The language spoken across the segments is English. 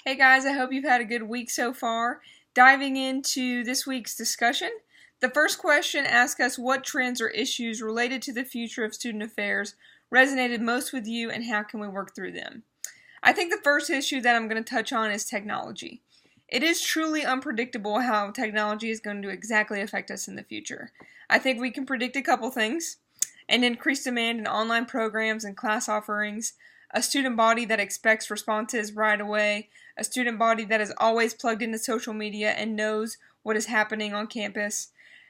Hey guys, I hope you've had a good week so far. Diving into this week's discussion, the first question asks us what trends or issues related to the future of student affairs resonated most with you and how can we work through them. I think the first issue that I'm going to touch on is technology. It is truly unpredictable how technology is going to exactly affect us in the future. I think we can predict a couple things: an increased demand in online programs and class offerings, a student body that expects responses right away, a student body that is always plugged into social media and knows what is happening on campus.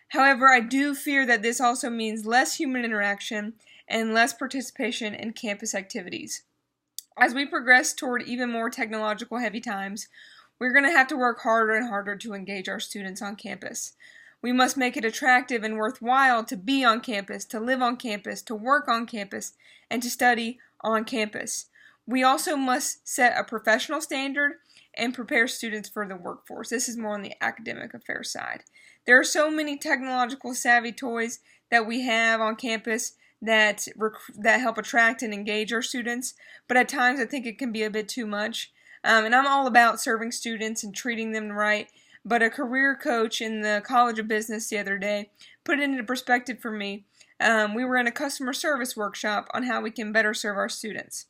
However, I do fear that this also means less human interaction and less participation in campus activities. As we progress toward even more technological heavy times, we're going to have to work harder and harder to engage our students on campus. We must make it attractive and worthwhile to be on campus, to live on campus, to work on campus, and to study on campus. We also must set a professional standard and prepare students for the workforce. This is more on the academic affairs side. There are so many technological savvy toys that we have on campus that help attract and engage our students, but at times I think it can be a bit too much. And I'm all about serving students and treating them right, but a career coach in the College of Business the other day put it into perspective for me. We were in a customer service workshop on how we can better serve our students.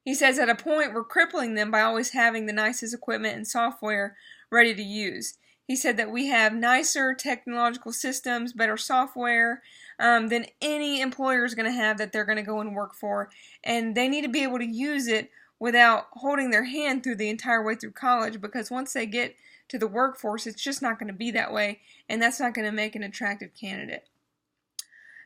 He says at a point we're crippling them by always having the nicest equipment and software ready to use. He said that we have nicer technological systems, better software than any employer is going to have that they're going to go and work for, and they need to be able to use it without holding their hand through the entire way through college, because once they get to the workforce, it's just not going to be that way, and that's not going to make an attractive candidate.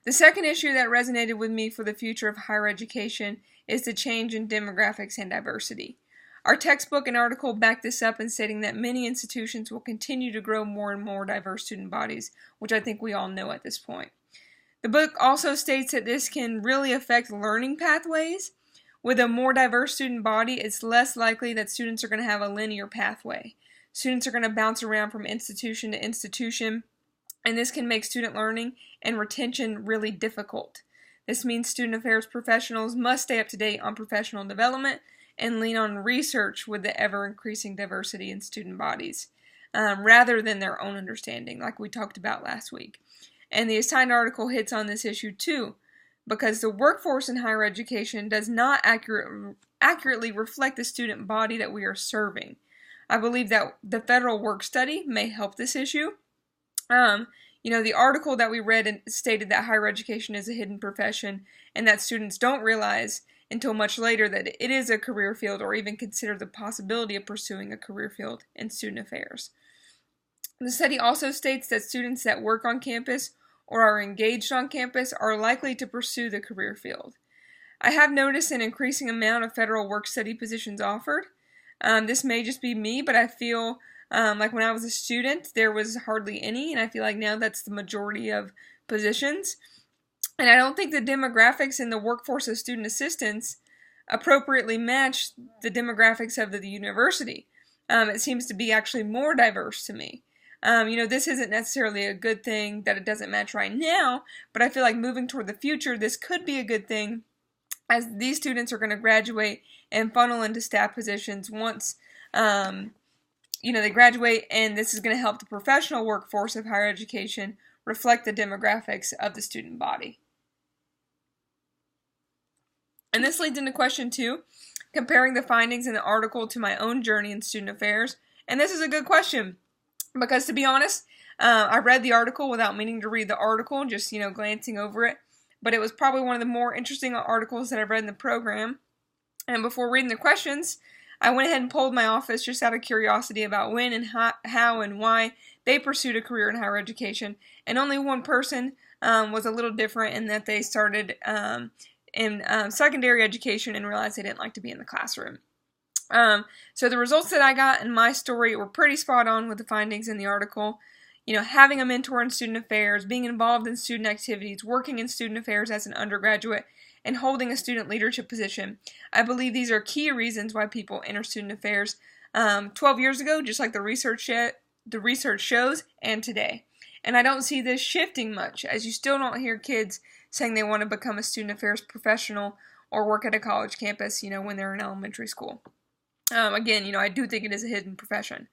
The second issue that resonated with me for the future of higher education is the change in demographics and diversity. Our textbook and article back this up in stating that many institutions will continue to grow more and more diverse student bodies, which I think we all know at this point. The book also states that this can really affect learning pathways. With a more diverse student body, it's less likely that students are going to have a linear pathway. Students are going to bounce around from institution to institution, and this can make student learning and retention really difficult. This means student affairs professionals must stay up to date on professional development and lean on research with the ever-increasing diversity in student bodies, rather than their own understanding, like we talked about last week. And the assigned article hits on this issue too, because the workforce in higher education does not accurately reflect the student body that we are serving. I believe that the federal work study may help this issue. The article that we read stated that higher education is a hidden profession and that students don't realize until much later that it is a career field or even consider the possibility of pursuing a career field in student affairs. The study also states that students that work on campus or are engaged on campus are likely to pursue the career field. I have noticed an increasing amount of federal work study positions offered. This may just be me, but I feel like when I was a student, there was hardly any, and I feel like now that's the majority of positions. And I don't think the demographics in the workforce of student assistants appropriately match the demographics of the university. It seems to be actually more diverse to me. This isn't necessarily a good thing that it doesn't match right now, but I feel like moving toward the future, this could be a good thing, as these students are going to graduate and funnel into staff positions once they graduate, and this is going to help the professional workforce of higher education reflect the demographics of the student body. And this leads into question 2, comparing the findings in the article to my own journey in student affairs. And this is a good question, because to be honest, I read the article without meaning to read the article, just glancing over it. But it was probably one of the more interesting articles that I've read in the program. And before reading the questions, I went ahead and polled my office just out of curiosity about when and how and why they pursued a career in higher education. And only one person was a little different in that they started in secondary education and realized they didn't like to be in the classroom. So the results that I got in my story were pretty spot on with the findings in the article. Having a mentor in student affairs, being involved in student activities, working in student affairs as an undergraduate, and holding a student leadership position. I believe these are key reasons why people enter student affairs 12 years ago, just like the research shows, and today. And I don't see this shifting much, as you still don't hear kids saying they want to become a student affairs professional or work at a college campus, when they're in elementary school. Again, I do think it is a hidden profession.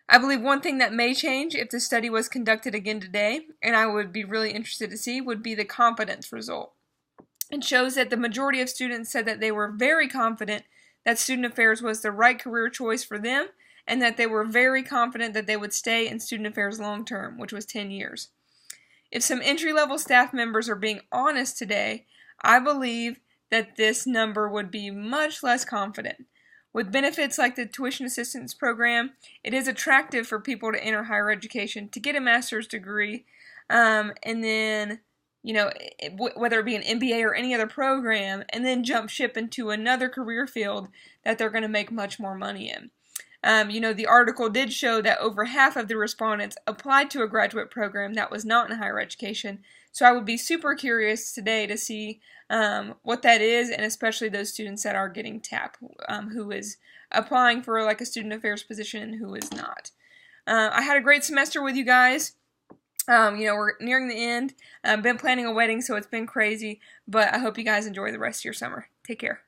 I believe one thing that may change if the study was conducted again today, and I would be really interested to see, would be the confidence result. It shows that the majority of students said that they were very confident that student affairs was the right career choice for them, and that they were very confident that they would stay in student affairs long term, which was 10 years. If some entry-level staff members are being honest today, I believe that this number would be much less confident. With benefits like the tuition assistance program, it is attractive for people to enter higher education, to get a master's degree, and then, whether it be an MBA or any other program, and then jump ship into another career field that they're going to make much more money in. The article did show that over half of the respondents applied to a graduate program that was not in higher education. So I would be super curious today to see what that is, and especially those students that are getting TAP, who is applying for like a student affairs position and who is not. I had a great semester with you guys. We're nearing the end. I've been planning a wedding, so it's been crazy, but I hope you guys enjoy the rest of your summer. Take care.